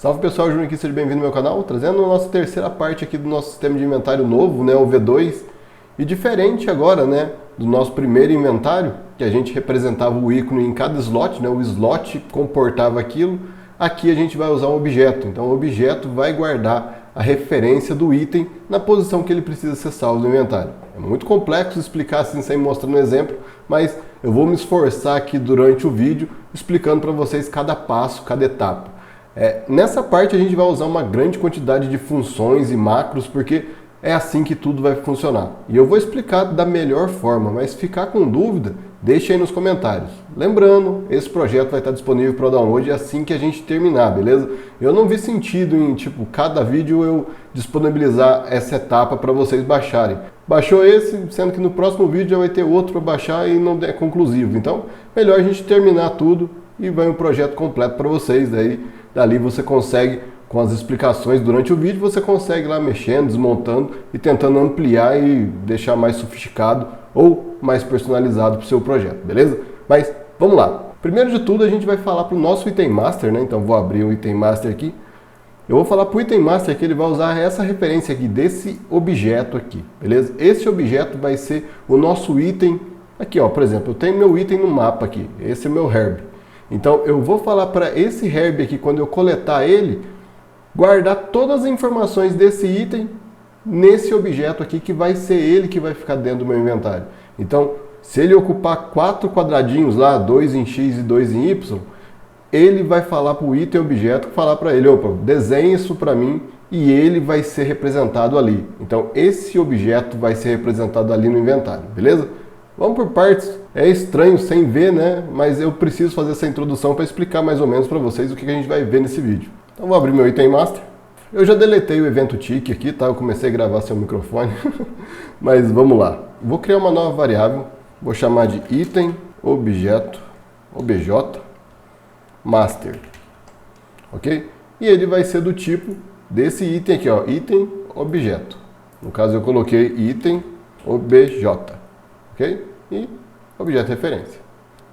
Salve pessoal, Júnior aqui, seja bem-vindo ao meu canal, trazendo a nossa terceira parte aqui do nosso sistema de inventário novo, né, o V2. E diferente agora, né, do nosso primeiro inventário, que a gente representava o ícone em cada slot, né, o slot comportava aquilo, aqui a gente vai usar um objeto. Então o objeto vai guardar a referência do item na posição que ele precisa ser salvo no inventário. É muito complexo explicar assim sem mostrar um exemplo, mas eu vou me esforçar aqui durante o vídeo explicando para vocês cada passo, cada etapa. Nessa parte a gente vai usar uma grande quantidade de funções e macros, porque é assim que tudo vai funcionar. E eu vou explicar da melhor forma, mas se ficar com dúvida, deixa aí nos comentários. Lembrando, esse projeto vai estar disponível para o download assim que a gente terminar, beleza? Eu não vi sentido em, cada vídeo eu disponibilizar essa etapa para vocês baixarem. Baixou esse, sendo que no próximo vídeo já vai ter outro para baixar e não é conclusivo. Então, melhor a gente terminar tudo e vai um projeto completo para vocês. Dali você consegue, com as explicações durante o vídeo, você consegue lá mexendo, desmontando e tentando ampliar e deixar mais sofisticado ou mais personalizado para o seu projeto, beleza? Mas vamos lá. Primeiro de tudo a gente vai falar para o nosso item master, né? Então vou abrir o item master aqui. Eu vou falar para o item master que ele vai usar essa referência aqui desse objeto aqui, beleza? Esse objeto vai ser o nosso item aqui, ó. Por exemplo, eu tenho meu item no mapa aqui. Esse é o meu herb. Então eu vou falar para esse herb aqui, quando eu coletar ele, guardar todas as informações desse item nesse objeto aqui, que vai ser ele que vai ficar dentro do meu inventário. Então, se ele ocupar 4 quadradinhos lá, 2 em X e 2 em Y, ele vai falar para o item objeto, falar para ele, opa, desenhe isso para mim, e ele vai ser representado ali. Então esse objeto vai ser representado ali no inventário, beleza? Vamos por partes. É estranho sem ver, né? Mas eu preciso fazer essa introdução para explicar mais ou menos para vocês o que a gente vai ver nesse vídeo. Então vou abrir meu item master. Eu já deletei o evento tick aqui, tá? Eu comecei a gravar sem o microfone. Mas vamos lá. Vou criar uma nova variável. Vou chamar de item objeto obj master. Ok? E ele vai ser do tipo desse item aqui, ó. Item objeto. No caso eu coloquei item obj. Ok? E objeto referência.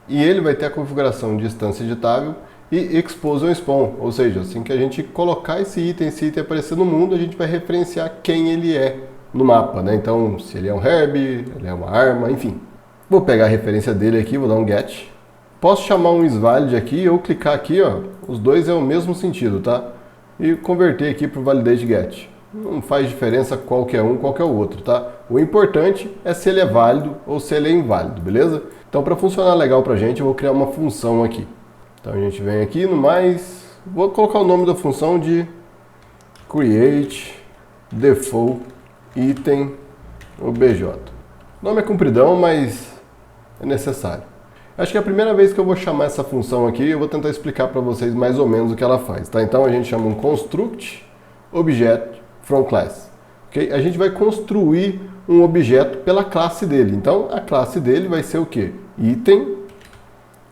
E ele vai ter a configuração de instância editável e expose on spawn, ou seja, assim que a gente colocar esse item aparecer no mundo, a gente vai referenciar quem ele é no mapa, né? Então, se ele é um herb, ele é uma arma, enfim. Vou pegar a referência dele aqui, vou dar um get. Posso chamar um isValid aqui ou clicar aqui, ó. Os dois é o mesmo sentido, tá? E converter aqui para o validate get. Não faz diferença qualquer um, qualquer outro, tá? O importante é se ele é válido ou se ele é inválido, beleza? Então, para funcionar legal pra gente, eu vou criar uma função aqui. Então, a gente vem aqui no mais... Vou colocar o nome da função de create default item obj. O nome é compridão, mas é necessário. Acho que é a primeira vez que eu vou chamar essa função aqui, eu vou tentar explicar para vocês mais ou menos o que ela faz, tá? Então, a gente chama um construct object from class. Okay? A gente vai construir um objeto pela classe dele. Então, a classe dele vai ser o quê? Item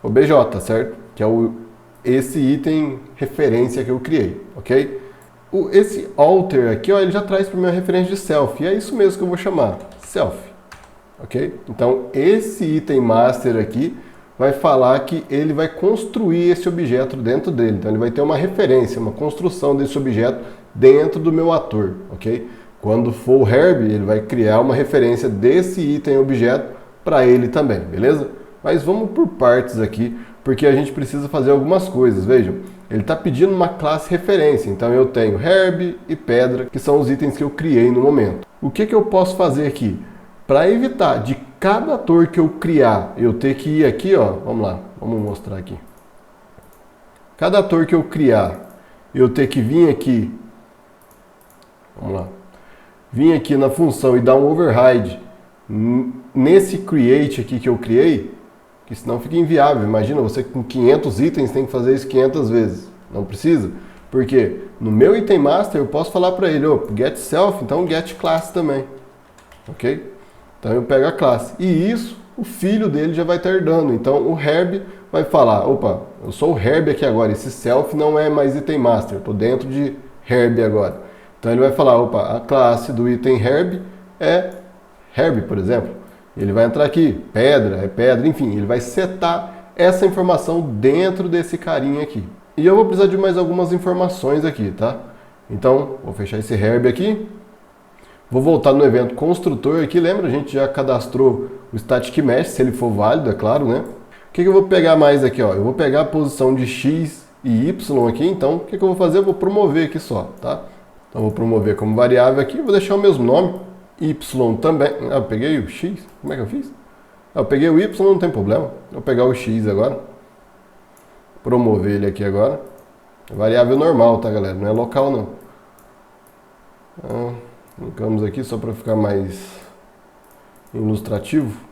obj, certo? Que é esse item referência que eu criei, ok? Esse alter aqui, ó, ele já traz para mim a referência de self. E é isso mesmo que eu vou chamar, self. Ok? Então, esse item master aqui vai falar que ele vai construir esse objeto dentro dele. Então, ele vai ter uma referência, uma construção desse objeto dentro do meu ator, ok? Quando for o herb, ele vai criar uma referência desse item objeto para ele também, beleza? Mas vamos por partes aqui, porque a gente precisa fazer algumas coisas. Vejam, ele está pedindo uma classe referência, então eu tenho herb e pedra, que são os itens que eu criei no momento. O que eu posso fazer aqui? Para evitar de cada ator que eu criar, eu ter que ir aqui, ó, vamos lá, vamos mostrar aqui. Cada ator que eu criar, eu ter que vir aqui, vamos lá, vim aqui na função e dar um override nesse create aqui que eu criei, que senão fica inviável. Imagina, você com 500 itens tem que fazer isso 500 vezes. Não precisa. Porque no meu item master eu posso falar para ele, get self, então get class também. Ok? Então eu pego a classe. E isso, o filho dele já vai estar herdando. Então o herb vai falar, opa, eu sou o herb aqui agora, esse self não é mais item master, eu estou dentro de herb agora. Então ele vai falar, opa, a classe do item herb é herb, por exemplo. Ele vai entrar aqui, pedra, é pedra, enfim, ele vai setar essa informação dentro desse carinha aqui. E eu vou precisar de mais algumas informações aqui, tá? Então, vou fechar esse herb aqui. Vou voltar no evento construtor aqui, lembra? A gente já cadastrou o static mesh, se ele for válido, é claro, né? O que eu vou pegar mais aqui, ó? Eu vou pegar a posição de x e y aqui, então o que eu vou fazer? Eu vou promover aqui só, tá? Então vou promover como variável aqui, vou deixar o mesmo nome, y também. Ah, eu peguei o x, como é que eu fiz? Ah, eu peguei o y, não tem problema. Vou pegar o x agora, promover ele aqui agora. É variável normal, tá, galera? Não é local, não. Então, colocamos aqui só para ficar mais ilustrativo.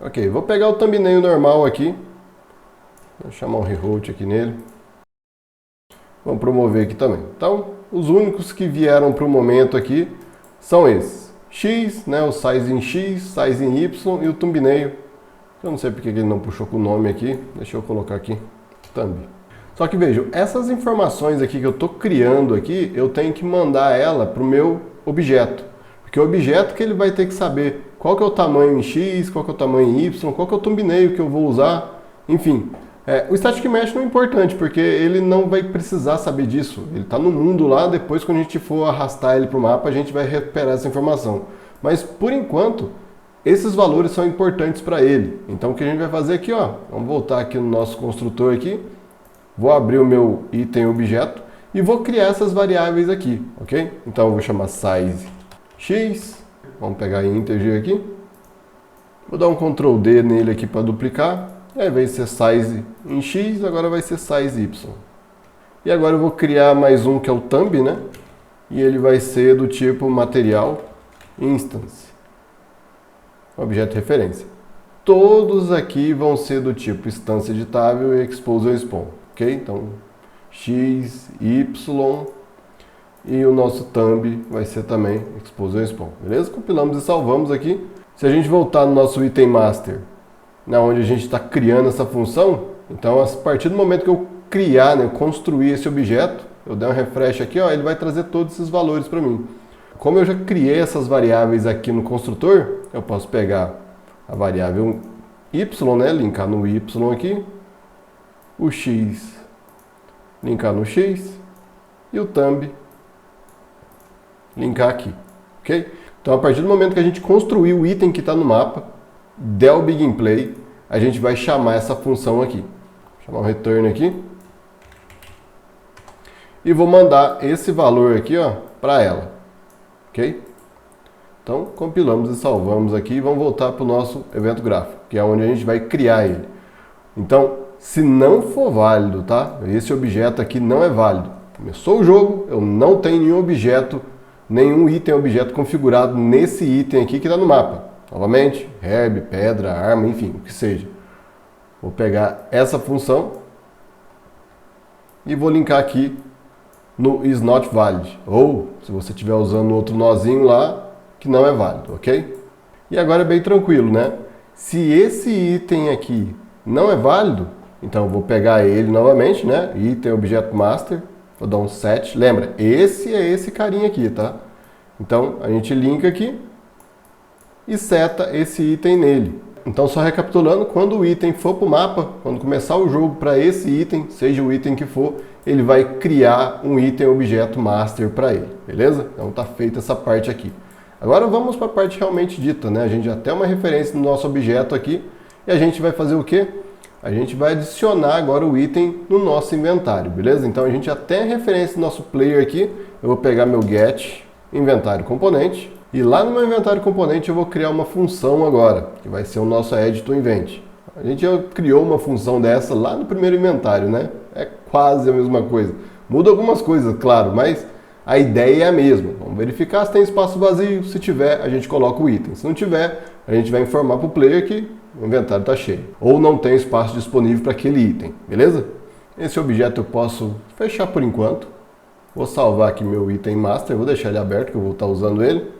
Ok, vou pegar o thumbnail normal aqui. Vou chamar um reroute aqui nele. Vamos promover aqui também. Então, os únicos que vieram para o momento aqui são esses. X, né, o size em X, size em Y e o thumbnail. Eu não sei porque ele não puxou com o nome aqui. Deixa eu colocar aqui, thumb. Só que vejam, essas informações aqui que eu estou criando aqui, eu tenho que mandar ela para o meu objeto. Porque o objeto que ele vai ter que saber qual que é o tamanho em X, qual que é o tamanho em Y, qual que é o thumbnail que eu vou usar, enfim. O Static Mesh não é importante, porque ele não vai precisar saber disso. Ele está no mundo lá, depois quando a gente for arrastar ele para o mapa, a gente vai recuperar essa informação. Mas, por enquanto, esses valores são importantes para ele. Então, o que a gente vai fazer aqui, ó, vamos voltar aqui no nosso construtor aqui. Vou abrir o meu item objeto e vou criar essas variáveis aqui, ok? Então, eu vou chamar size x. Vamos pegar integer aqui. Vou dar um Ctrl D nele aqui para duplicar. E aí vai ser size em x, agora vai ser size y. E agora eu vou criar mais um que é o thumb, né? E ele vai ser do tipo material instance. Objeto de referência. Todos aqui vão ser do tipo instância editável e expose ou spawn. Ok? Então, x, y e o nosso thumb vai ser também expose ou spawn. Beleza? Compilamos e salvamos aqui. Se a gente voltar no nosso item master, onde a gente está criando essa função, então a partir do momento que eu criar, né, construir esse objeto, eu der um refresh aqui, ó, ele vai trazer todos esses valores para mim. Como eu já criei essas variáveis aqui no construtor, eu posso pegar a variável y, né, linkar no y aqui, o x, linkar no x, e o thumb, linkar aqui, ok? Então, a partir do momento que a gente construir o item que está no mapa, der o begin play, a gente vai chamar essa função aqui. Vou chamar o return aqui. E vou mandar esse valor aqui, ó, para ela, ok? Então, compilamos e salvamos aqui e vamos voltar para o nosso evento gráfico, que é onde a gente vai criar ele. Então, se não for válido, tá? Esse objeto aqui não é válido. Começou o jogo, eu não tenho nenhum objeto, nenhum item objeto configurado nesse item aqui que está no mapa. Novamente, herb, pedra, arma, enfim, o que seja. Vou pegar essa função e vou linkar aqui no is not valid. Ou, se você estiver usando outro nozinho lá, que não é válido, ok? E agora é bem tranquilo, né? Se esse item aqui não é válido, então eu vou pegar ele novamente, né? Item objeto master, vou dar um set. Lembra, esse é esse carinha aqui, tá? Então, a gente linka aqui e seta esse item nele. Então, só recapitulando, quando o item for para o mapa, quando começar o jogo para esse item, seja o item que for, ele vai criar um item objeto master para ele, beleza? Então, tá feita essa parte aqui. Agora vamos para a parte realmente dita, né? A gente já tem uma referência no nosso objeto aqui e a gente vai fazer o quê? A gente vai adicionar agora o item no nosso inventário, beleza? Então, a gente já tem a referência do nosso player aqui. Eu vou pegar meu get inventário componente. E lá no meu inventário componente eu vou criar uma função agora, que vai ser o nosso add to invent. A gente já criou uma função dessa lá no primeiro inventário, né? É quase a mesma coisa. Muda algumas coisas, claro, mas a ideia é a mesma. Vamos verificar se tem espaço vazio. Se tiver, a gente coloca o item. Se não tiver, a gente vai informar para o player que o inventário está cheio. Ou não tem espaço disponível para aquele item, beleza? Esse objeto eu posso fechar por enquanto. Vou salvar aqui meu item master, vou deixar ele aberto, que eu vou estar usando ele.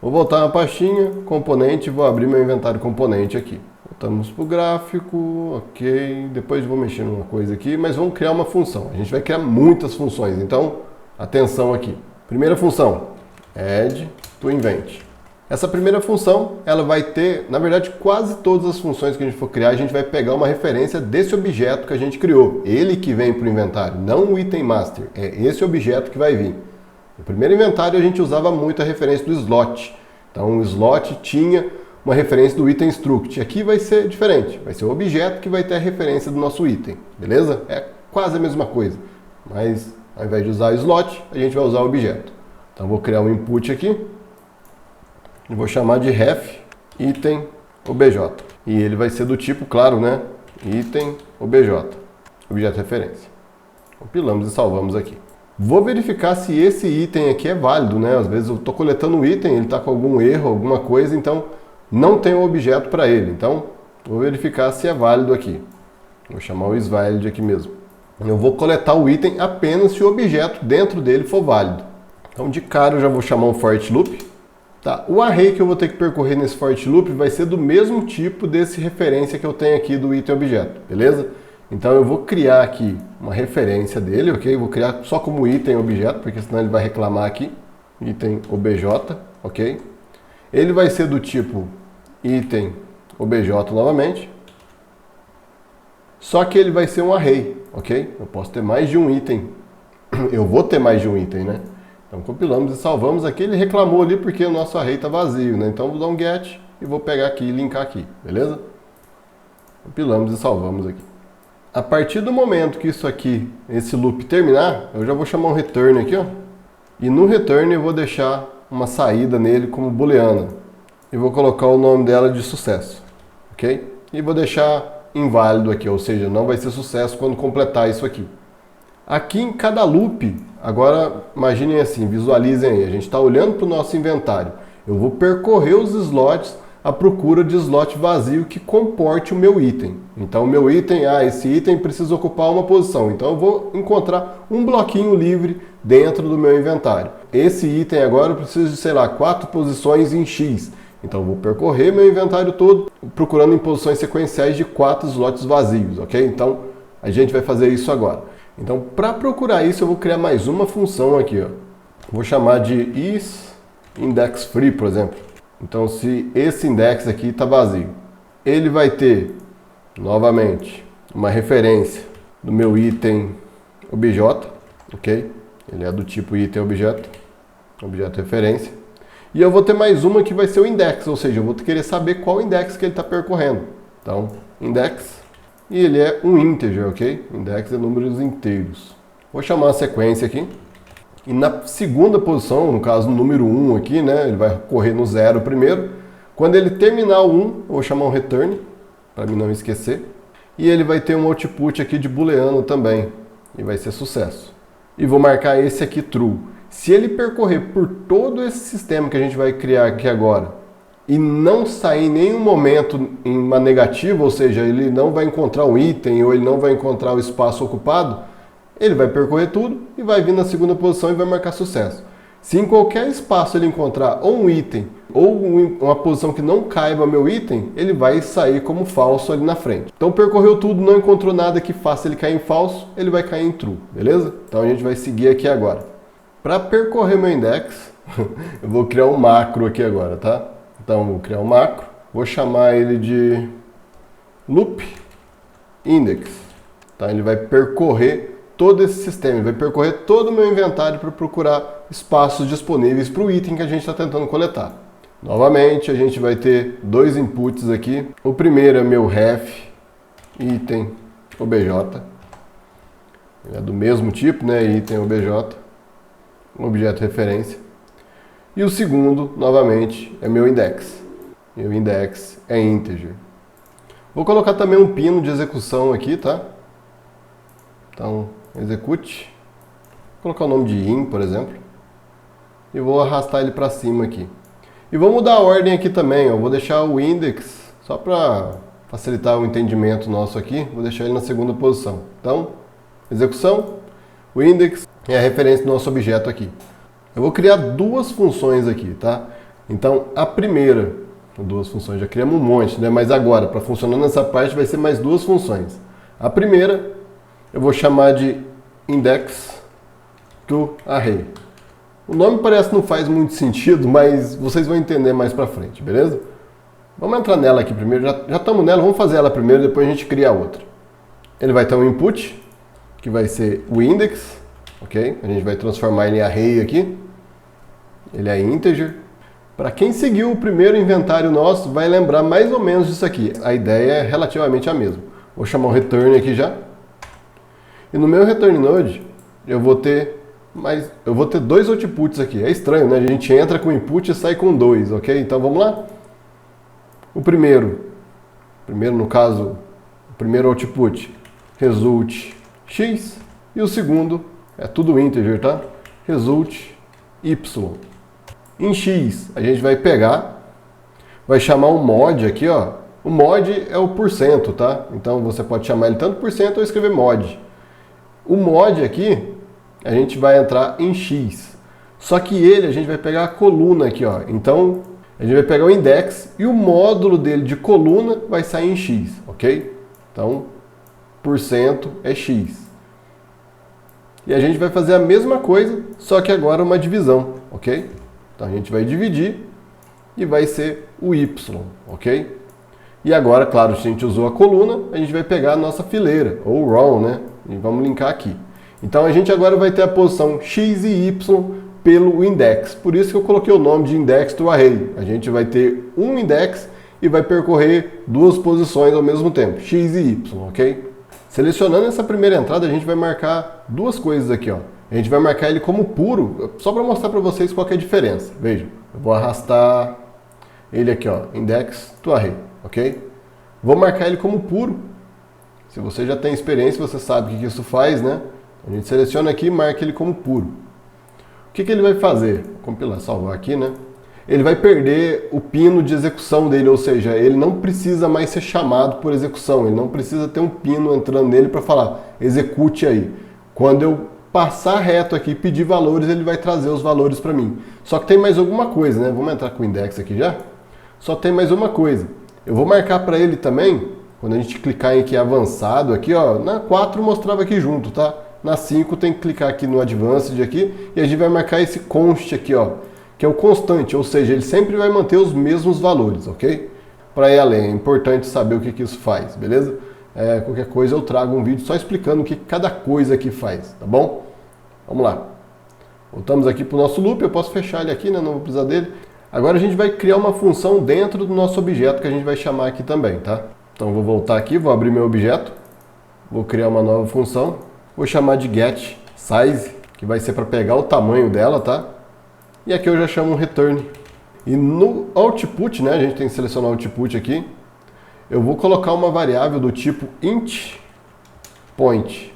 Vou voltar na pastinha, componente, vou abrir meu inventário componente aqui. Voltamos para o gráfico, ok. Depois vou mexer numa coisa aqui, mas vamos criar uma função. A gente vai criar muitas funções, então atenção aqui. Primeira função, add to invent. Essa primeira função, ela vai ter, na verdade, quase todas as funções que a gente for criar, a gente vai pegar uma referência desse objeto que a gente criou. Ele que vem para o inventário, não o item master. É esse objeto que vai vir. No primeiro inventário a gente usava muito a referência do slot. Então o slot tinha uma referência do item struct. Aqui vai ser diferente. Vai ser o objeto que vai ter a referência do nosso item. Beleza? É quase a mesma coisa. Mas ao invés de usar o slot, a gente vai usar o objeto. Então vou criar um input aqui. E vou chamar de ref item obj. E ele vai ser do tipo, claro, né? Item obj. Objeto referência. Compilamos e salvamos aqui. Vou verificar se esse item aqui é válido, né? Às vezes eu estou coletando um item, ele está com algum erro, alguma coisa, então não tem um objeto para ele. Então, vou verificar se é válido aqui. Vou chamar o isValid aqui mesmo. Eu vou coletar o item apenas se o objeto dentro dele for válido. Então, de cara, eu já vou chamar um for each loop. Tá, o array que eu vou ter que percorrer nesse for each loop vai ser do mesmo tipo desse referência que eu tenho aqui do item objeto, beleza? Então eu vou criar aqui uma referência dele, ok? Vou criar só como item objeto, porque senão ele vai reclamar aqui. Item obj, ok? Ele vai ser do tipo item obj novamente. Só que ele vai ser um array, ok? Eu posso ter mais de um item. Eu vou ter mais de um item, né? Então compilamos e salvamos aqui. Ele reclamou ali porque o nosso array está vazio, né? Então vou dar um get e vou pegar aqui e linkar aqui, beleza? Compilamos e salvamos aqui. A partir do momento que isso aqui, esse loop terminar, eu já vou chamar um return aqui, ó. E no return eu vou deixar uma saída nele como booleana. E vou colocar o nome dela de sucesso, ok? E vou deixar inválido aqui, ou seja, não vai ser sucesso quando completar isso aqui. Aqui em cada loop, agora imaginem assim, visualizem aí, a gente está olhando para o nosso inventário. Eu vou percorrer os slots à procura de slot vazio que comporte o meu item. Então o meu item, esse item precisa ocupar uma posição. Então eu vou encontrar um bloquinho livre dentro do meu inventário. Esse item agora eu preciso de, sei lá, 4 posições em X. Então eu vou percorrer meu inventário todo procurando em posições sequenciais de 4 slots vazios, ok? Então a gente vai fazer isso agora. Então para procurar isso eu vou criar mais uma função aqui, ó. Vou chamar de isIndexFree, por exemplo. Então, se esse index aqui está vazio, ele vai ter, novamente, uma referência do meu item obj, ok? Ele é do tipo item objeto, objeto referência. E eu vou ter mais uma que vai ser o index, ou seja, eu vou querer saber qual index que ele está percorrendo. Então, index, e ele é um integer, ok? Index é números inteiros. Vou chamar a sequência aqui. E na segunda posição, no caso no número 1 aqui, né, ele vai correr no 0 primeiro. Quando ele terminar o 1, eu vou chamar um return, para mim não esquecer. E ele vai ter um output aqui de booleano também, e vai ser sucesso. E vou marcar esse aqui true. Se ele percorrer por todo esse sistema que a gente vai criar aqui agora, e não sair em nenhum momento em uma negativa, ou seja, ele não vai encontrar um item, ou ele não vai encontrar o espaço ocupado, ele vai percorrer tudo e vai vir na segunda posição e vai marcar sucesso. Se em qualquer espaço ele encontrar ou um item ou uma posição que não caiba meu item, ele vai sair como falso ali na frente. Então percorreu tudo, não encontrou nada que faça ele cair em falso, ele vai cair em true, beleza? Então a gente vai seguir aqui agora. Para percorrer meu index, eu vou criar um macro aqui agora, tá? Então vou criar um macro, vou chamar ele de loop index. Tá? Ele vai percorrer todo esse sistema, ele vai percorrer todo o meu inventário para procurar espaços disponíveis para o item que a gente está tentando coletar. Novamente, a gente vai ter dois inputs aqui. O primeiro é meu ref item obj. Ele é do mesmo tipo, né? Item obj, objeto referência. E o segundo, novamente, é meu index. Meu index é integer. Vou colocar também um pino de execução aqui, tá? Então, execute. Vou colocar o nome de in, por exemplo. E vou arrastar ele para cima aqui. E vou mudar a ordem aqui também. Ó. Vou deixar o index, só para facilitar o entendimento nosso aqui, vou deixar ele na segunda posição. Então, execução, o index é a referência do nosso objeto aqui. Eu vou criar duas funções aqui, tá? Então, a primeira, duas funções, já criamos um monte, né? Mas agora, para funcionar nessa parte, vai ser mais duas funções. A primeira, eu vou chamar de index to array. O nome parece que não faz muito sentido, mas vocês vão entender mais pra frente, beleza? Vamos entrar nela aqui primeiro, já estamos nela, vamos fazer ela primeiro, depois a gente cria a outra. Ele vai ter um input, que vai ser o index, ok? A gente vai transformar ele em array aqui. Ele é integer. Para quem seguiu o primeiro inventário nosso, vai lembrar mais ou menos disso aqui. A ideia é relativamente a mesma. Vou chamar o return aqui já. E no meu return node, eu vou ter dois outputs aqui. É estranho, né? A gente entra com input e sai com dois, ok? Então vamos lá? O primeiro no caso, o primeiro output, result x. E o segundo, é tudo integer, tá? Result y. Em x, a gente vai pegar, vai chamar um mod aqui, ó. O mod é o porcento, tá? Então você pode chamar ele tanto porcento ou escrever mod. O mod aqui, a gente vai entrar em x. Só que ele, a gente vai pegar a coluna aqui, ó. Então, a gente vai pegar o index e o módulo dele de coluna vai sair em x, ok? Então, porcento é x. E a gente vai fazer a mesma coisa, só que agora uma divisão, ok? Então a gente vai dividir e vai ser o y, ok? E agora, claro, se a gente usou a coluna, a gente vai pegar a nossa fileira, ou row, né? E vamos linkar aqui. Então a gente agora vai ter a posição x e y pelo index. Por isso que eu coloquei o nome de index to array. A gente vai ter um index e vai percorrer duas posições ao mesmo tempo, x e y, ok? Selecionando essa primeira entrada, a gente vai marcar duas coisas aqui, ó. A gente vai marcar ele como puro, só para mostrar para vocês qual que é a diferença. Veja, eu vou arrastar ele aqui, ó, index to array, ok? Vou marcar ele como puro. Se você já tem experiência, você sabe o que isso faz, né? A gente seleciona aqui e marca ele como puro. O que ele vai fazer? Vou compilar, salvar aqui, né? Ele vai perder o pino de execução dele, ou seja, ele não precisa mais ser chamado por execução, ele não precisa ter um pino entrando nele para falar, execute aí. Quando eu passar reto aqui e pedir valores, ele vai trazer os valores para mim. Só que tem mais alguma coisa, né? Vamos entrar com o index aqui já? Só tem mais uma coisa. Eu vou marcar para ele também, quando a gente clicar em aqui avançado, aqui ó, na 4 mostrava aqui junto, tá? Na 5 tem que clicar aqui no advanced aqui e a gente vai marcar esse const aqui, ó, que é o constante, ou seja, ele sempre vai manter os mesmos valores, ok? Para ir além, é importante saber o que isso faz, beleza? Qualquer coisa eu trago um vídeo só explicando o que cada coisa aqui faz, tá bom? Vamos lá. Voltamos aqui para o nosso loop, eu posso fechar ele aqui, né? Não vou precisar dele. Agora a gente vai criar uma função dentro do nosso objeto que a gente vai chamar aqui também, tá? Então vou voltar aqui, vou abrir meu objeto, vou criar uma nova função, vou chamar de getSize, que vai ser para pegar o tamanho dela, tá? E aqui eu já chamo um return. E no output, né, a gente tem que selecionar o output aqui, eu vou colocar uma variável do tipo int point.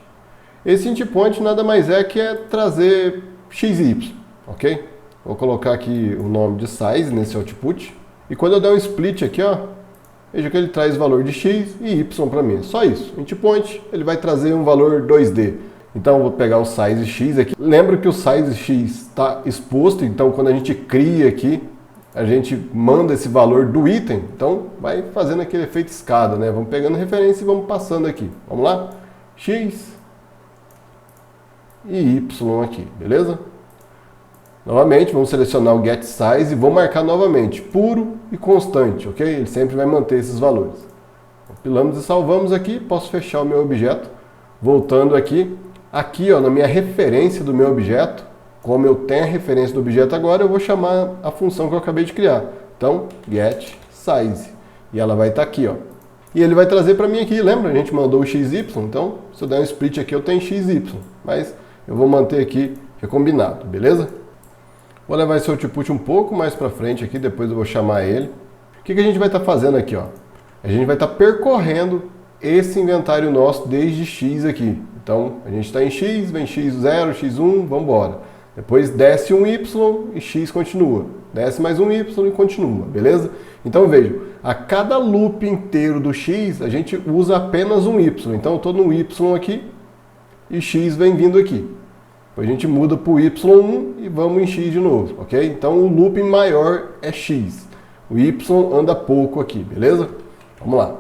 Esse int point nada mais é que trazer x e y, ok? Vou colocar aqui o nome de size nesse output. E quando eu der um split aqui, ó, veja que ele traz valor de x e y para mim. Só isso. Int point, ele vai trazer um valor 2D. Então eu vou pegar o size x aqui. Lembra que o size x está exposto, então quando a gente cria aqui, a gente manda esse valor do item. Então vai fazendo aquele efeito escada, né? Vamos pegando referência e vamos passando aqui. Vamos lá? X e y aqui, beleza? Novamente, vamos selecionar o getSize e vou marcar novamente, puro e constante, ok? Ele sempre vai manter esses valores. Compilamos e salvamos aqui, posso fechar o meu objeto. Voltando aqui, aqui ó, na minha referência do meu objeto, como eu tenho a referência do objeto agora, eu vou chamar a função que eu acabei de criar. Então, getSize. E ela vai estar aqui, ó. E ele vai trazer para mim aqui, lembra? A gente mandou o XY, então se eu der um split aqui eu tenho XY. Mas eu vou manter aqui recombinado, beleza? Vou levar esse output um pouco mais para frente aqui, depois eu vou chamar ele. O que a gente vai estar fazendo aqui, ó? A gente vai estar percorrendo esse inventário nosso desde X aqui. Então, a gente está em X, vem X0, X1, vamos embora. Depois desce um Y e X continua. Desce mais um Y e continua, beleza? Então, veja, a cada loop inteiro do X, a gente usa apenas um Y. Então, eu estou no Y aqui e X vem vindo aqui. Depois a gente muda para o Y1 e vamos em X de novo, ok? Então, o looping maior é X. O Y anda pouco aqui, beleza? Vamos lá.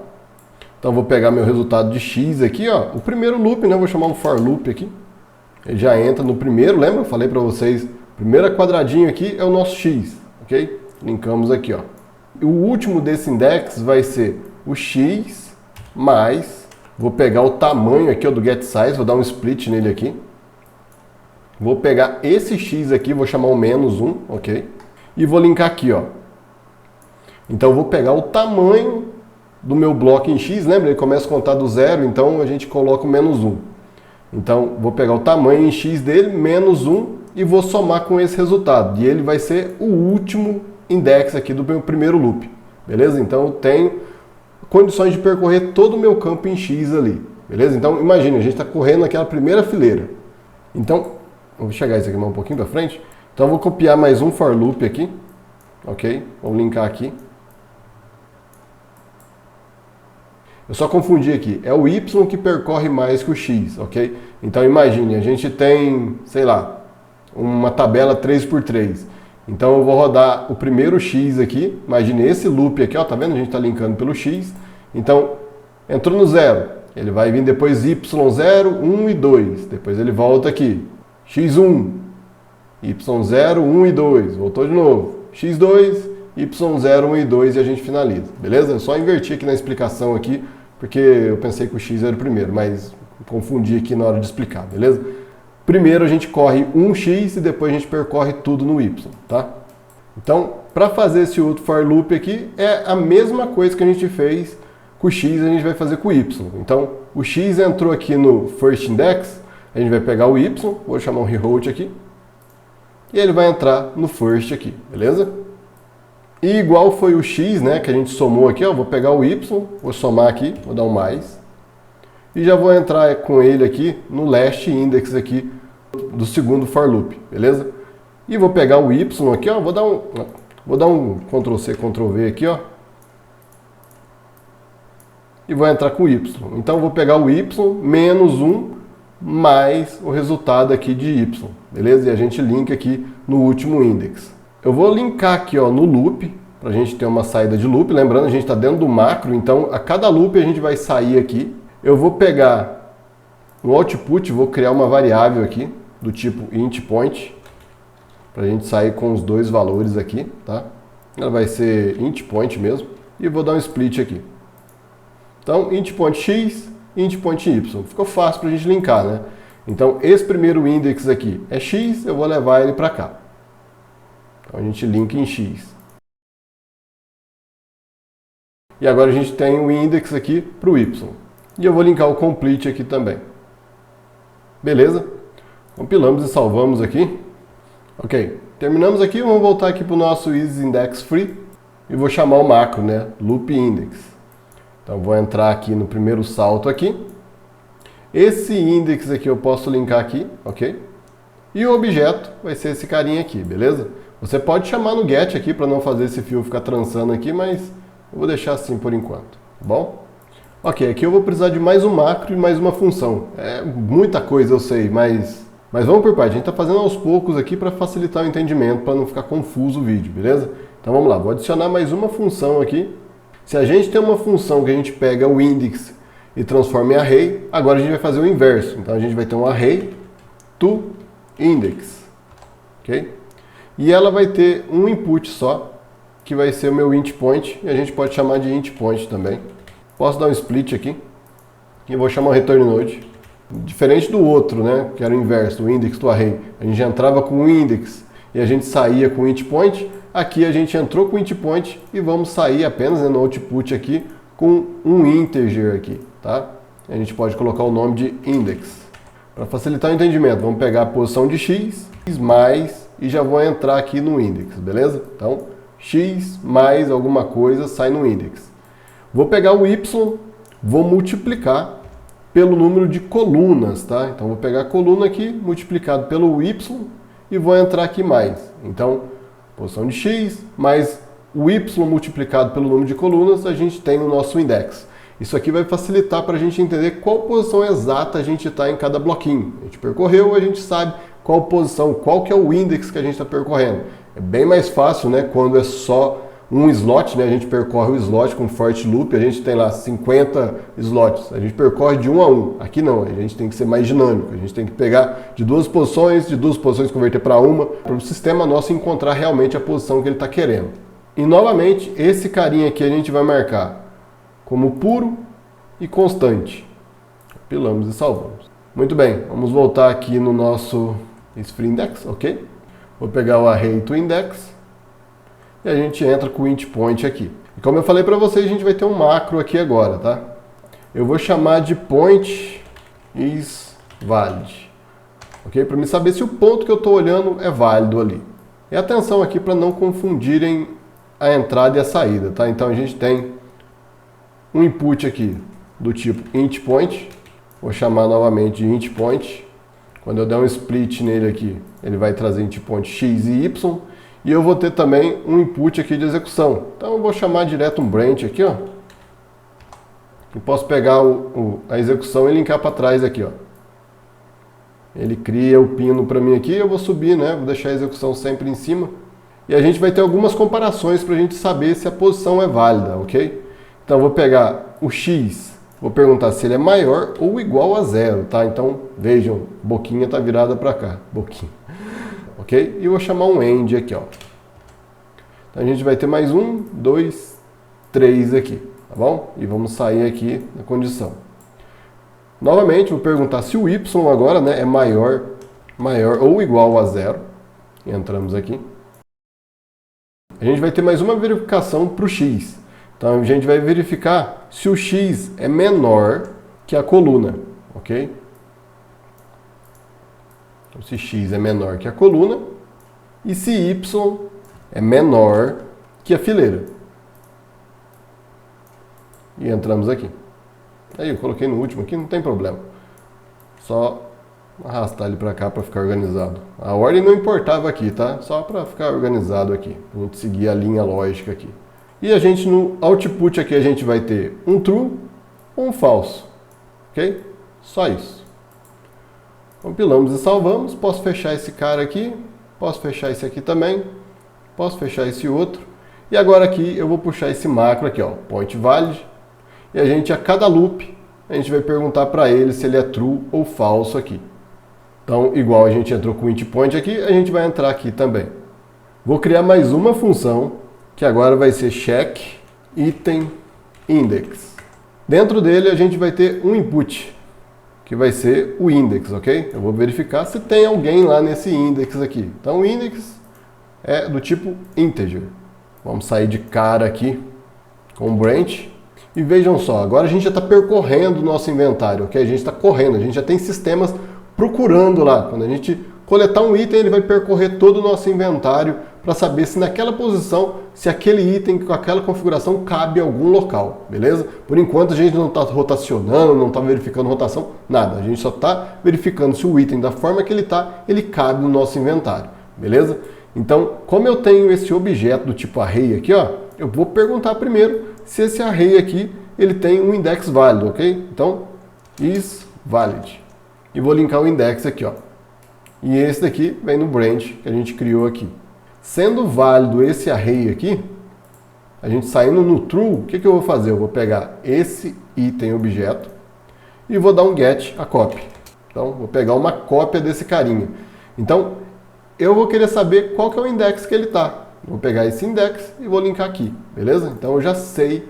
Então, vou pegar meu resultado de X aqui, ó. O primeiro loop, né? Vou chamar um for loop aqui. Ele já entra no primeiro, lembra? Eu falei para vocês Primeiro quadradinho aqui é o nosso x, ok? Linkamos aqui, ó. E o último desse index vai ser o x mais, vou pegar o tamanho aqui ó, do getSize, vou dar um split nele aqui. Vou pegar esse x aqui, vou chamar o menos 1, ok? E vou linkar aqui, ó. Então eu vou pegar o tamanho do meu bloco em x, lembra? Ele começa a contar do zero, então a gente coloca o menos 1. Então vou pegar o tamanho em x dele, menos 1, e vou somar com esse resultado. E ele vai ser o último index aqui do meu primeiro loop. Beleza? Então eu tenho condições de percorrer todo o meu campo em x ali. Beleza? Então imagine, a gente está correndo naquela primeira fileira. Então, vou chegar isso aqui mais um pouquinho para frente. Então eu vou copiar mais um for loop aqui. Ok? Vamos linkar aqui. Eu só confundi aqui. É o y que percorre mais que o x, ok? Então imagine, a gente tem, sei lá, uma tabela 3x3. Então eu vou rodar o primeiro x aqui. Imagine esse loop aqui, ó, tá vendo? A gente está linkando pelo x. Então, entrou no 0. Ele vai vir depois y0, 1 e 2. Depois ele volta aqui. x1, y0, 1 e 2. Voltou de novo. x2, y0, 1 e 2 e a gente finaliza. Beleza? Eu só inverti aqui na explicação aqui, porque eu pensei que o x era o primeiro, mas confundi aqui na hora de explicar, beleza? Primeiro a gente corre um x e depois a gente percorre tudo no y, tá? Então, para fazer esse outro for loop aqui, é a mesma coisa que a gente fez com o x, a gente vai fazer com o y. Então, o x entrou aqui no first index, a gente vai pegar o y, vou chamar um reroute aqui, e ele vai entrar no first aqui, beleza? E igual foi o x, né, que a gente somou aqui, ó, vou pegar o y, vou somar aqui, vou dar um mais, e já vou entrar com ele aqui no last index aqui do segundo for loop, beleza? E vou pegar o y aqui, ó, vou dar um Ctrl C, Ctrl V aqui, ó, e vou entrar com o y. Então eu vou pegar o y menos 1 mais o resultado aqui de y, beleza? E a gente linka aqui no último index. Eu vou linkar aqui ó, no loop, para a gente ter uma saída de loop. Lembrando, a gente está dentro do macro, então a cada loop a gente vai sair aqui. Eu vou pegar no output, vou criar uma variável aqui, do tipo int_point, para a gente sair com os dois valores aqui, tá? Ela vai ser int_point mesmo, e vou dar um split aqui. Então, int_point x, int_point y. Ficou fácil para a gente linkar, né? Então, esse primeiro index aqui é x, eu vou levar ele para cá. Então, a gente linka em x. E agora a gente tem o index aqui para o y. E eu vou linkar o complete aqui também. Beleza? Compilamos e salvamos aqui. Ok. Terminamos aqui, vamos voltar aqui para o nosso isIndexFree. E vou chamar o macro, né? loopIndex. Então vou entrar aqui no primeiro salto aqui. Esse index aqui eu posso linkar aqui, ok? E o objeto vai ser esse carinha aqui, beleza? Você pode chamar no get aqui para não fazer esse fio ficar trançando aqui, mas eu vou deixar assim por enquanto, tá bom? Ok, aqui eu vou precisar de mais um macro e mais uma função. É muita coisa, eu sei, mas vamos por parte. A gente está fazendo aos poucos aqui para facilitar o entendimento, para não ficar confuso o vídeo, beleza? Então vamos lá, vou adicionar mais uma função aqui. Se a gente tem uma função que a gente pega o index e transforma em array, agora a gente vai fazer o inverso. Então a gente vai ter um array to index, ok? E ela vai ter um input só, que vai ser o meu int_point, e a gente pode chamar de int_point também. Posso dar um split aqui, e vou chamar o return node. Diferente do outro, né, que era o inverso, o index do array. A gente entrava com o index e a gente saía com o int_point. Aqui a gente entrou com o int_point e vamos sair apenas, né, no output aqui com um integer aqui, tá? A gente pode colocar o nome de index. Para facilitar o entendimento, vamos pegar a posição de x mais e já vou entrar aqui no index, beleza? Então, x mais alguma coisa sai no index. Vou pegar o y, vou multiplicar pelo número de colunas, tá? Então vou pegar a coluna aqui, multiplicado pelo y e vou entrar aqui mais. Então, posição de x mais o y multiplicado pelo número de colunas, a gente tem no nosso index. Isso aqui vai facilitar para a gente entender qual posição exata a gente está em cada bloquinho. A gente percorreu, a gente sabe qual posição, qual que é o index que a gente está percorrendo. É bem mais fácil, né, quando é só um slot, né? A gente percorre o slot com for each loop, a gente tem lá 50 slots, a gente percorre de um a um. Aqui não, a gente tem que ser mais dinâmico, a gente tem que pegar de duas posições converter para uma, para o sistema nosso encontrar realmente a posição que ele está querendo. E novamente, esse carinha aqui a gente vai marcar como puro e constante. Compilamos e salvamos. Muito bem, vamos voltar aqui no nosso isFree-Index, ok? Vou pegar o array to index e a gente entra com o int point aqui. E como eu falei para vocês, a gente vai ter um macro aqui agora, tá? Eu vou chamar de point is valid, ok? Para me saber se o ponto que eu estou olhando é válido ali. E atenção aqui para não confundirem a entrada e a saída, tá? Então a gente tem um input aqui do tipo int point, vou chamar novamente de int point. Quando eu der um split nele aqui, ele vai trazer int point x e y, e eu vou ter também um input aqui de execução. Então eu vou chamar direto um branch aqui, ó. E posso pegar a execução e linkar para trás aqui, ó. Ele cria o pino para mim aqui, eu vou subir, né? Vou deixar a execução sempre em cima. E a gente vai ter algumas comparações para a gente saber se a posição é válida, ok? Então eu vou pegar o x, vou perguntar se ele é maior ou igual a 0, tá? Então vejam, boquinha está virada para cá, boquinha. Ok? E vou chamar um end aqui, ó. Então a gente vai ter mais 1, 2, 3 aqui, tá bom? E vamos sair aqui da condição. Novamente, vou perguntar se o y agora, né, é maior ou igual a 0. Entramos aqui. A gente vai ter mais uma verificação para o x. Então a gente vai verificar se o x é menor que a coluna, ok? Então, se x é menor que a coluna e se y é menor que a fileira. E entramos aqui. Aí eu coloquei no último aqui, não tem problema. Só arrastar ele para cá para ficar organizado. A ordem não importava aqui, tá? Só para ficar organizado aqui. A gente seguir a linha lógica aqui. E a gente no output aqui a gente vai ter um true ou um false. Ok? Só isso. Compilamos e salvamos. Posso fechar esse cara aqui. Posso fechar esse aqui também. Posso fechar esse outro. E agora aqui eu vou puxar esse macro aqui, ó, point valid. E a gente, a cada loop, a gente vai perguntar para ele se ele é true ou falso aqui. Então, igual a gente entrou com o int point aqui, a gente vai entrar aqui também. Vou criar mais uma função, que agora vai ser check item index. Dentro dele a gente vai ter um input, que vai ser o index, ok? Eu vou verificar se tem alguém lá nesse index aqui. Então o index é do tipo integer. Vamos sair de cara aqui com o branch. E vejam só, agora a gente já está percorrendo o nosso inventário, ok? A gente está correndo, a gente já tem sistemas procurando lá. Quando a gente coletar um item, ele vai percorrer todo o nosso inventário para saber se naquela posição, se aquele item com aquela configuração cabe em algum local, beleza? Por enquanto a gente não está rotacionando, não está verificando rotação, nada. A gente só está verificando se o item da forma que ele está, ele cabe no nosso inventário, beleza? Então, como eu tenho esse objeto do tipo array aqui, ó, eu vou perguntar primeiro se esse array aqui, ele tem um index válido, ok? Então, is valid. E vou linkar o index aqui, ó. E esse daqui vem no branch que a gente criou aqui. Sendo válido esse array aqui, a gente saindo no true, o que eu vou fazer? Eu vou pegar esse item objeto e vou dar um get a copy. Então, vou pegar uma cópia desse carinha. Então, eu vou querer saber qual que é o index que ele está. Vou pegar esse index e vou linkar aqui, beleza? Então eu já sei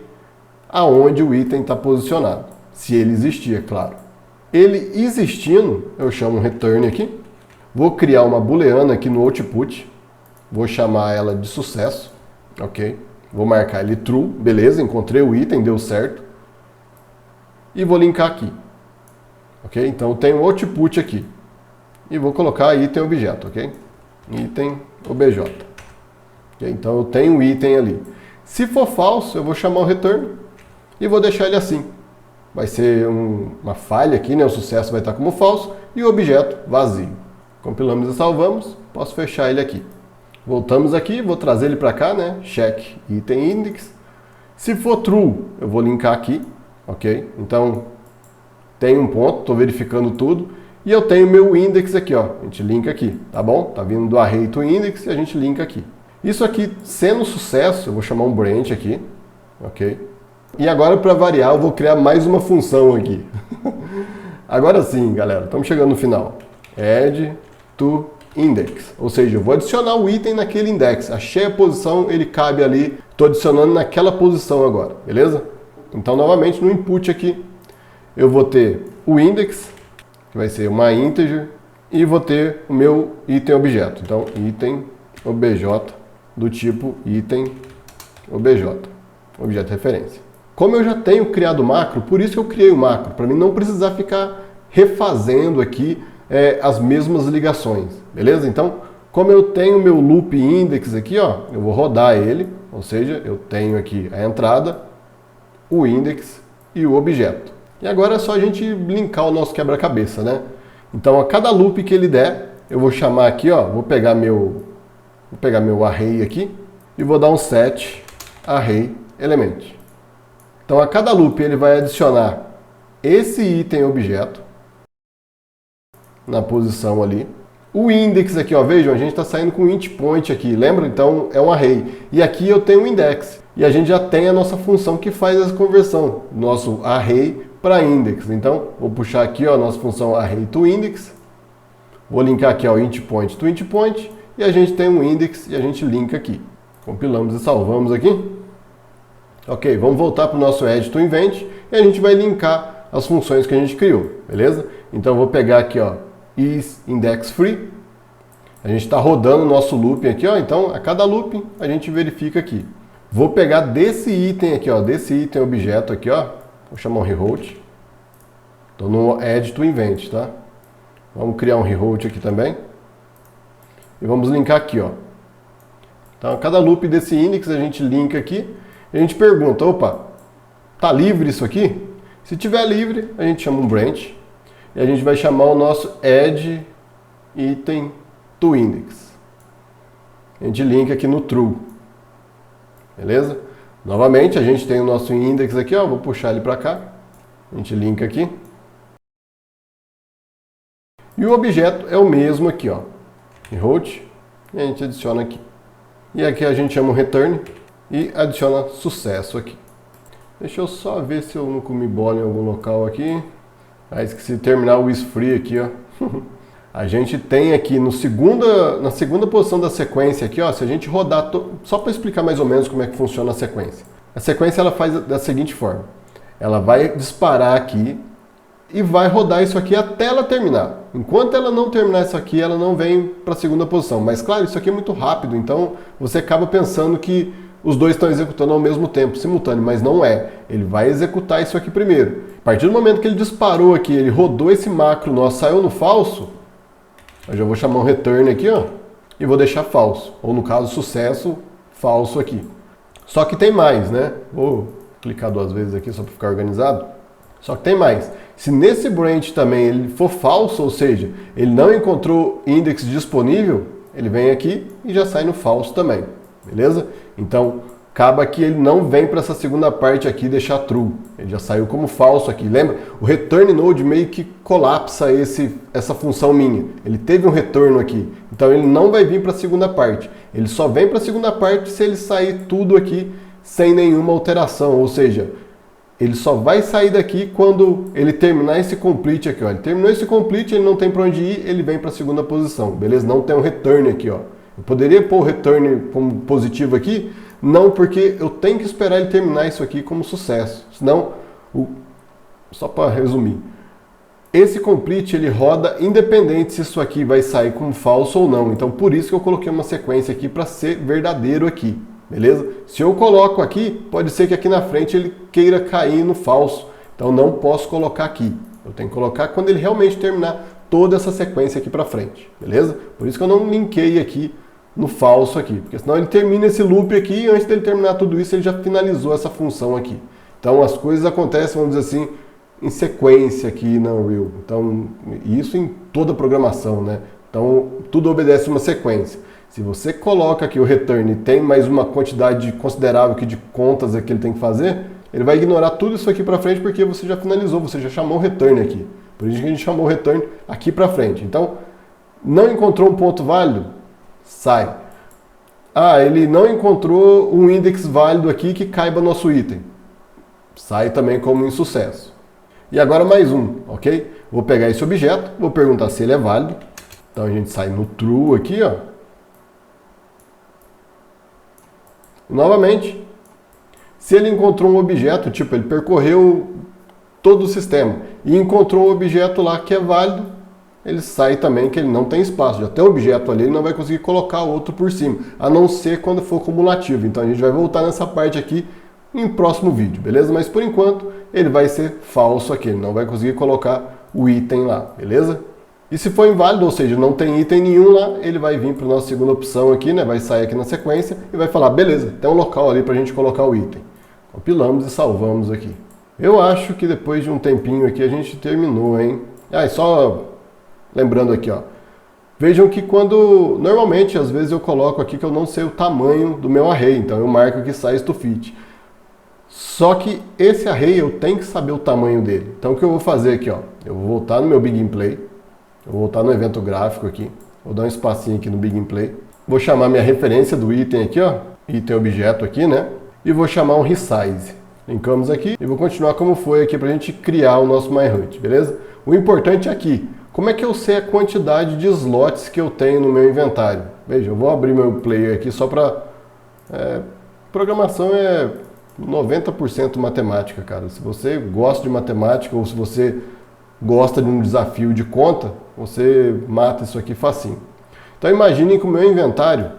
aonde o item está posicionado, se ele existir, é claro. Ele existindo, eu chamo um return aqui, vou criar uma booleana aqui no output, vou chamar ela de sucesso, ok? Vou marcar ele true, beleza, encontrei o item, deu certo. E vou linkar aqui, ok? Então eu tenho o output aqui, e vou colocar item objeto, ok? Item obj. Okay? Então eu tenho um item ali. Se for falso, eu vou chamar o return e vou deixar ele assim. Vai ser uma falha aqui, né? O sucesso vai estar como falso e o objeto vazio. Compilamos e salvamos. Posso fechar ele aqui. Voltamos aqui, vou trazer ele para cá, né? Check item index. Se for true, eu vou linkar aqui, ok? Então tem um ponto, estou verificando tudo. E eu tenho meu index aqui, ó. A gente linka aqui, tá bom? Tá vindo do array to index e a gente linka aqui. Isso aqui sendo sucesso, eu vou chamar um branch aqui, ok? E agora, para variar, eu vou criar mais uma função aqui. Agora sim, galera, estamos chegando no final. Add to index, ou seja, eu vou adicionar o item naquele index. Achei a posição, ele cabe ali, estou adicionando naquela posição agora, beleza? Então, novamente, no input aqui, eu vou ter o index, que vai ser uma integer, e vou ter o meu item objeto. Então, item obj do tipo item obj, objeto referência. Como eu já tenho criado o macro, por isso que eu criei o macro, para mim não precisar ficar refazendo aqui as mesmas ligações, beleza? Então, como eu tenho meu loop index aqui, ó, eu vou rodar ele, ou seja, eu tenho aqui a entrada, o index e o objeto. E agora é só a gente linkar o nosso quebra-cabeça, né? Então, a cada loop que ele der, eu vou chamar aqui, ó, vou pegar meu array aqui e vou dar um set array element. Então, a cada loop ele vai adicionar esse item objeto na posição ali. O index aqui, ó, vejam, a gente está saindo com int point aqui, lembra? Então, é um array. E aqui eu tenho um index. E a gente já tem a nossa função que faz essa conversão, nosso array para index. Então, vou puxar aqui, ó, a nossa função array to index. Vou linkar aqui, ó, int point to int point. E a gente tem um index e a gente linka aqui. Compilamos e salvamos aqui. Ok, vamos voltar para o nosso add to event e a gente vai linkar as funções que a gente criou, beleza? Então, eu vou pegar aqui, ó, is index free. A gente está rodando o nosso loop aqui, ó. Então, a cada loop a gente verifica aqui. Vou pegar desse item aqui, ó, desse item objeto aqui, ó. Vou chamar um reroute. Estou no add to event, tá? Vamos criar um reroute aqui também. E vamos linkar aqui, ó. Então, a cada loop desse index a gente linka aqui. E a gente pergunta, opa, tá livre isso aqui? Se tiver livre, a gente chama um branch. E a gente vai chamar o nosso add item to index. A gente linka aqui no true. Beleza? Novamente, a gente tem o nosso index aqui, ó. Vou puxar ele para cá. A gente linka aqui. E o objeto é o mesmo aqui, ó. Reroute. E a gente adiciona aqui. E aqui a gente chama o return e adiciona sucesso aqui. Deixa eu só ver se eu não comi bola em algum local aqui. Ah, esqueci de terminar o isFree aqui, ó. A gente tem aqui na segunda posição da sequência aqui, ó, se a gente rodar, só para explicar mais ou menos como é que funciona a sequência. A sequência ela faz da seguinte forma. Ela vai disparar aqui e vai rodar isso aqui até ela terminar. Enquanto ela não terminar isso aqui, ela não vem para a segunda posição. Mas claro, isso aqui é muito rápido, então você acaba pensando que os dois estão executando ao mesmo tempo, simultâneo, mas não é. Ele vai executar isso aqui primeiro. A partir do momento que ele disparou aqui, ele rodou esse macro nosso, saiu no falso, eu já vou chamar um return aqui, ó, e vou deixar falso. Ou no caso, sucesso, falso aqui. Só que tem mais, né? Vou clicar duas vezes aqui só para ficar organizado. Só que tem mais. Se nesse branch também ele for falso, ou seja, ele não encontrou index disponível, ele vem aqui e já sai no falso também. Beleza? Então, acaba que ele não vem para essa segunda parte aqui e deixar true. Ele já saiu como falso aqui. Lembra? O return node meio que colapsa essa função minha. Ele teve um retorno aqui. Então, ele não vai vir para a segunda parte. Ele só vem para a segunda parte se ele sair tudo aqui sem nenhuma alteração. Ou seja, ele só vai sair daqui quando ele terminar esse complete aqui, ó. Ele terminou esse complete, ele não tem para onde ir, ele vem para a segunda posição. Beleza? Não tem um return aqui, ó. Eu poderia pôr o return como positivo aqui? Não, porque eu tenho que esperar ele terminar isso aqui como sucesso. Senão, só para resumir, esse complete ele roda independente se isso aqui vai sair como falso ou não. Então, por isso que eu coloquei uma sequência aqui para ser verdadeiro aqui. Beleza? Se eu coloco aqui, pode ser que aqui na frente ele queira cair no falso. Então, não posso colocar aqui. Eu tenho que colocar quando ele realmente terminar toda essa sequência aqui para frente. Beleza? Por isso que eu não linkei aqui no falso aqui, porque senão ele termina esse loop aqui e antes dele terminar tudo isso ele já finalizou essa função aqui. Então as coisas acontecem, vamos dizer assim, em sequência aqui na Unreal. Então isso em toda a programação, né? Então tudo obedece uma sequência. Se você coloca aqui o return e tem mais uma quantidade considerável aqui de contas que ele tem que fazer, ele vai ignorar tudo isso aqui para frente porque você já finalizou, você já chamou o return aqui. Por isso que a gente chamou o return aqui para frente. Então não encontrou um ponto válido? Sai. Ah, ele não encontrou um index válido aqui que caiba nosso item. Sai também como insucesso. E agora mais um, ok? Vou pegar esse objeto, vou perguntar se ele é válido. Então a gente sai no true aqui, ó. Novamente, se ele encontrou um objeto, tipo, ele percorreu todo o sistema e encontrou um objeto lá que é válido, ele sai também que ele não tem espaço. Já tem um objeto ali, ele não vai conseguir colocar outro por cima, a não ser quando for cumulativo. Então a gente vai voltar nessa parte aqui em próximo vídeo, beleza? Mas por enquanto ele vai ser falso aqui, ele não vai conseguir colocar o item lá, beleza? E se for inválido, ou seja, não tem item nenhum lá, ele vai vir para a nossa segunda opção aqui, né? Vai sair aqui na sequência e vai falar, beleza, tem um local ali para a gente colocar o item. Compilamos e salvamos aqui. Eu acho que depois de um tempinho aqui a gente terminou, hein? Ah, e só lembrando aqui, ó. Vejam que quando, normalmente, às vezes eu coloco aqui que eu não sei o tamanho do meu array, então eu marco aqui size to fit. Só que esse array eu tenho que saber o tamanho dele. Então o que eu vou fazer aqui, ó? Eu vou voltar no meu Begin Play. Eu vou voltar no evento gráfico aqui, vou dar um espacinho aqui no Begin Play. Vou chamar minha referência do item aqui, ó, item objeto aqui, né? E vou chamar um resize. Linkamos aqui e vou continuar como foi aqui pra gente criar o nosso MyHunt, beleza? O importante é aqui, como é que eu sei a quantidade de slots que eu tenho no meu inventário? Veja, eu vou abrir meu player aqui só pra... programação é 90% matemática, cara. Se você gosta de matemática ou se você gosta de um desafio de conta, você mata isso aqui facinho. Então imaginem que o meu inventário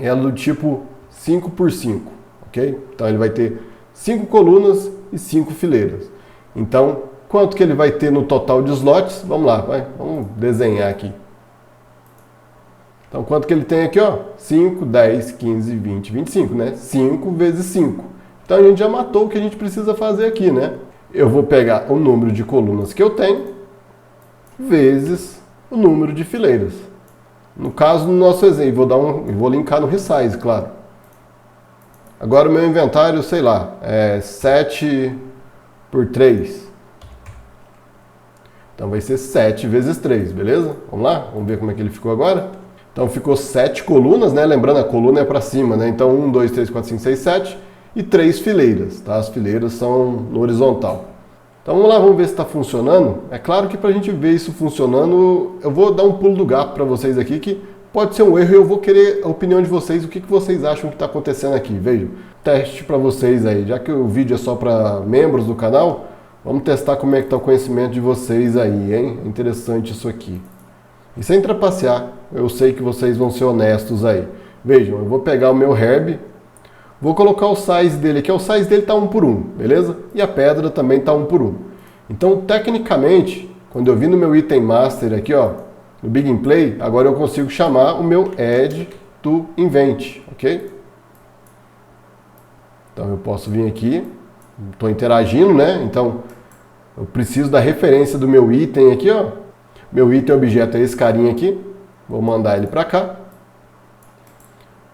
é do tipo 5 por 5, ok? Então ele vai ter 5 colunas e 5 fileiras. Então, quanto que ele vai ter no total de slots? Vamos lá, vamos desenhar aqui. Então quanto que ele tem aqui, ó? 5, 10, 15, 20, 25, né? 5 vezes 5. Então a gente já matou o que a gente precisa fazer aqui, né? Eu vou pegar o número de colunas que eu tenho, vezes o número de fileiras. No caso do nosso exemplo, vou linkar no resize, claro. Agora o meu inventário, sei lá, é 7 por 3. Então vai ser 7 vezes 3, beleza? Vamos lá? Vamos ver como é que ele ficou agora? Então ficou 7 colunas, né? Lembrando, a coluna é para cima, né? Então 1, 2, 3, 4, 5, 6, 7 e 3 fileiras, tá? As fileiras são no horizontal. Então vamos lá, vamos ver se está funcionando. É claro que para a gente ver isso funcionando, eu vou dar um pulo do gato para vocês aqui, que pode ser um erro e eu vou querer a opinião de vocês, o que vocês acham que está acontecendo aqui. Vejam, teste para vocês aí, já que o vídeo é só para membros do canal, vamos testar como é que está o conhecimento de vocês aí, hein? É interessante isso aqui. E sem trapacear, eu sei que vocês vão ser honestos aí. Vejam, eu vou pegar o meu herb, vou colocar o size dele aqui, o size dele está 1 por 1, beleza? E a pedra também está 1 por 1. Então, tecnicamente, quando eu vim no meu item master aqui, ó, no Begin Play, agora eu consigo chamar o meu add to invent, ok? Então eu posso vir aqui, estou interagindo, né? Então eu preciso da referência do meu item aqui, ó. Meu item objeto é esse carinha aqui, vou mandar ele para cá.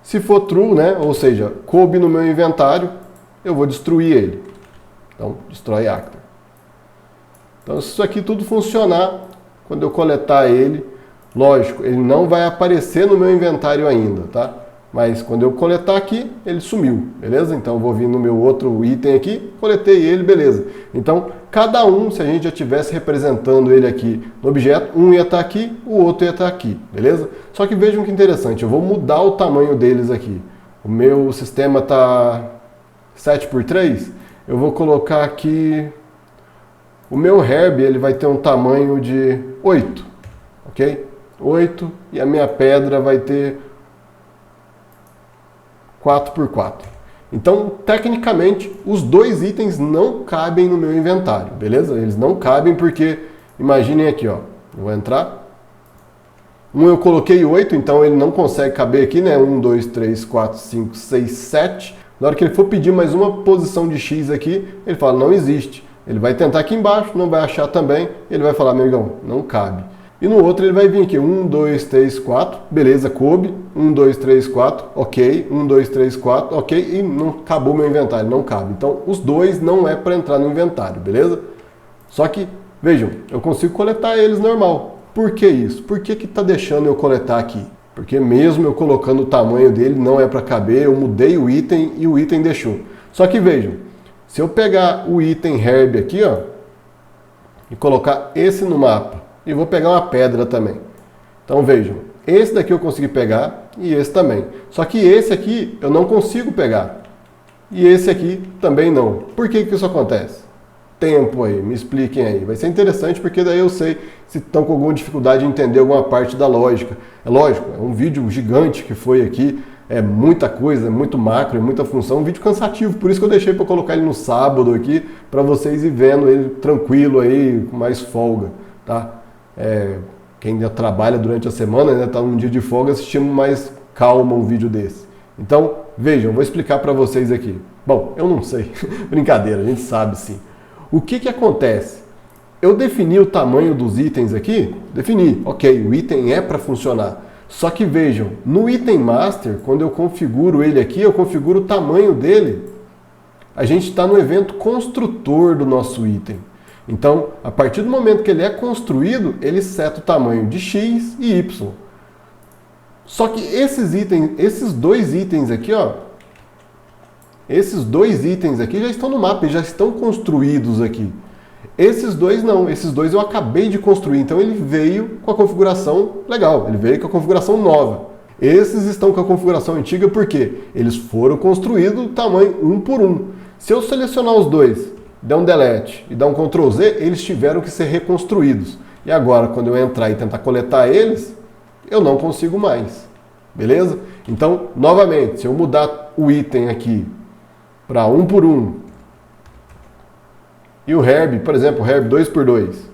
Se for true, né? Ou seja, coube no meu inventário, eu vou destruir ele. Então, destrói actor. Então, se isso aqui tudo funcionar, quando eu coletar ele, lógico, ele não vai aparecer no meu inventário ainda, tá? Mas quando eu coletar aqui, ele sumiu, beleza? Então eu vou vir no meu outro item aqui, coletei ele, beleza. Então, cada um, se a gente já estivesse representando ele aqui no objeto, um ia estar aqui, o outro ia estar aqui, beleza? Só que vejam que interessante, eu vou mudar o tamanho deles aqui. O meu sistema está 7 por 3, eu vou colocar aqui... O meu herb, ele vai ter um tamanho de 8, ok? 8, e a minha pedra vai ter 4 por 4. Então, tecnicamente, os dois itens não cabem no meu inventário, beleza? Eles não cabem porque, imaginem aqui, ó, eu vou entrar. Um eu coloquei 8, então ele não consegue caber aqui, né? 1, 2, 3, 4, 5, 6, 7. Na hora que ele for pedir mais uma posição de X aqui, ele fala, não existe. Ele vai tentar aqui embaixo, não vai achar também, ele vai falar, meu amigão, não cabe. E no outro ele vai vir aqui, 1, 2, 3, 4, beleza, coube, 1, 2, 3, 4, ok, 1, 2, 3, 4, ok, e não acabou meu inventário, não cabe. Então os dois não é para entrar no inventário, beleza? Só que, vejam, eu consigo coletar eles normal. Por que isso? Por que está deixando eu coletar aqui? Porque mesmo eu colocando o tamanho dele, não é para caber, eu mudei o item e o item deixou. Só que vejam, se eu pegar o item herb aqui, ó, e colocar esse no mapa, e vou pegar uma pedra também. Então vejam, esse daqui eu consegui pegar e esse também. Só que esse aqui eu não consigo pegar. E esse aqui também não. Por que isso acontece? Tempo aí, me expliquem aí. Vai ser interessante porque daí eu sei se estão com alguma dificuldade em entender alguma parte da lógica. É lógico, é um vídeo gigante que foi aqui, é muita coisa, é muito macro, é muita função, um vídeo cansativo, por isso que eu deixei para colocar ele no sábado aqui, para vocês ir vendo ele tranquilo aí, com mais folga, tá? Quem ainda trabalha durante a semana, né, tá num dia de folga, assistindo mais calma um vídeo desse. Então, vejam, vou explicar para vocês aqui. Bom, eu não sei, brincadeira, a gente sabe sim. O que acontece? Eu defini o tamanho dos itens aqui? Defini, ok, o item é para funcionar. Só que vejam, no item master, quando eu configuro ele aqui, eu configuro o tamanho dele. A gente está no evento construtor do nosso item. Então, a partir do momento que ele é construído, ele seta o tamanho de X e Y. Só que esses dois itens aqui, ó, esses dois itens aqui já estão no mapa, já estão construídos aqui. Esses dois não, esses dois eu acabei de construir, então ele veio com a configuração legal, ele veio com a configuração nova. Esses estão com a configuração antiga porque eles foram construídos tamanho 1 por 1. Se eu selecionar os dois, der um delete e dar um Ctrl Z, eles tiveram que ser reconstruídos. E agora, quando eu entrar e tentar coletar eles, eu não consigo mais. Beleza? Então, novamente, se eu mudar o item aqui para 1 por 1, e o herb, por exemplo, o herb 2 por 2,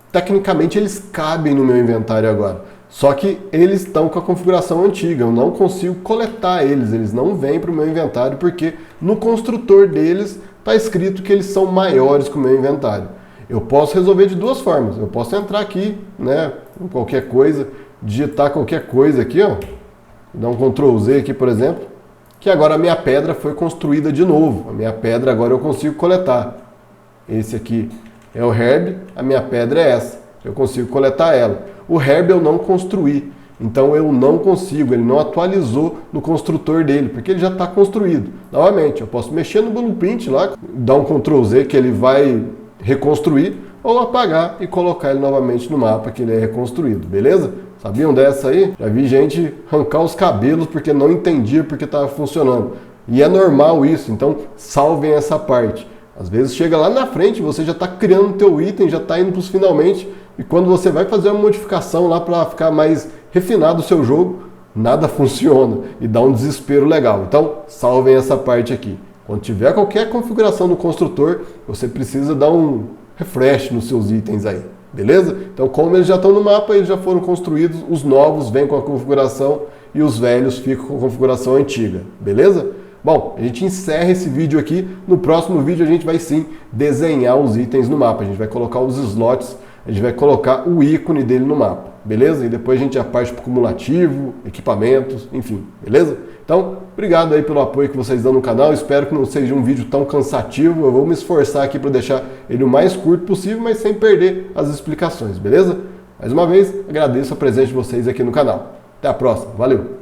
tecnicamente eles cabem no meu inventário agora. Só que eles estão com a configuração antiga, eu não consigo coletar eles não vêm para o meu inventário porque no construtor deles está escrito que eles são maiores que o meu inventário. Eu posso resolver de duas formas. Eu posso entrar aqui, né, em qualquer coisa, digitar qualquer coisa aqui, ó, dar um Ctrl Z aqui, por exemplo, que agora a minha pedra foi construída de novo. A minha pedra agora eu consigo coletar. Esse aqui é o herb, a minha pedra é essa. Eu consigo coletar ela. O herb eu não construí, então eu não consigo, ele não atualizou no construtor dele, porque ele já está construído. Novamente, eu posso mexer no blueprint lá, dar um Ctrl Z que ele vai reconstruir, ou apagar e colocar ele novamente no mapa que ele é reconstruído, beleza? Sabiam dessa aí? Já vi gente arrancar os cabelos porque não entendia porque estava funcionando. E é normal isso, então salvem essa parte. Às vezes chega lá na frente, você já está criando o teu item, já está indo para os finalmente, e quando você vai fazer uma modificação lá para ficar mais refinado o seu jogo, nada funciona e dá um desespero legal. Então salvem essa parte aqui. Quando tiver qualquer configuração no construtor, você precisa dar um refresh nos seus itens aí. Beleza? Então, como eles já estão no mapa, eles já foram construídos, os novos vêm com a configuração e os velhos ficam com a configuração antiga. Beleza? Bom, a gente encerra esse vídeo aqui. No próximo vídeo a gente vai sim desenhar os itens no mapa. A gente vai colocar os slots, a gente vai colocar o ícone dele no mapa. Beleza? E depois a gente já parte para o cumulativo, equipamentos, enfim. Beleza? Então, obrigado aí pelo apoio que vocês dão no canal. Espero que não seja um vídeo tão cansativo. Eu vou me esforçar aqui para deixar ele o mais curto possível, mas sem perder as explicações, beleza? Mais uma vez, agradeço a presença de vocês aqui no canal. Até a próxima. Valeu!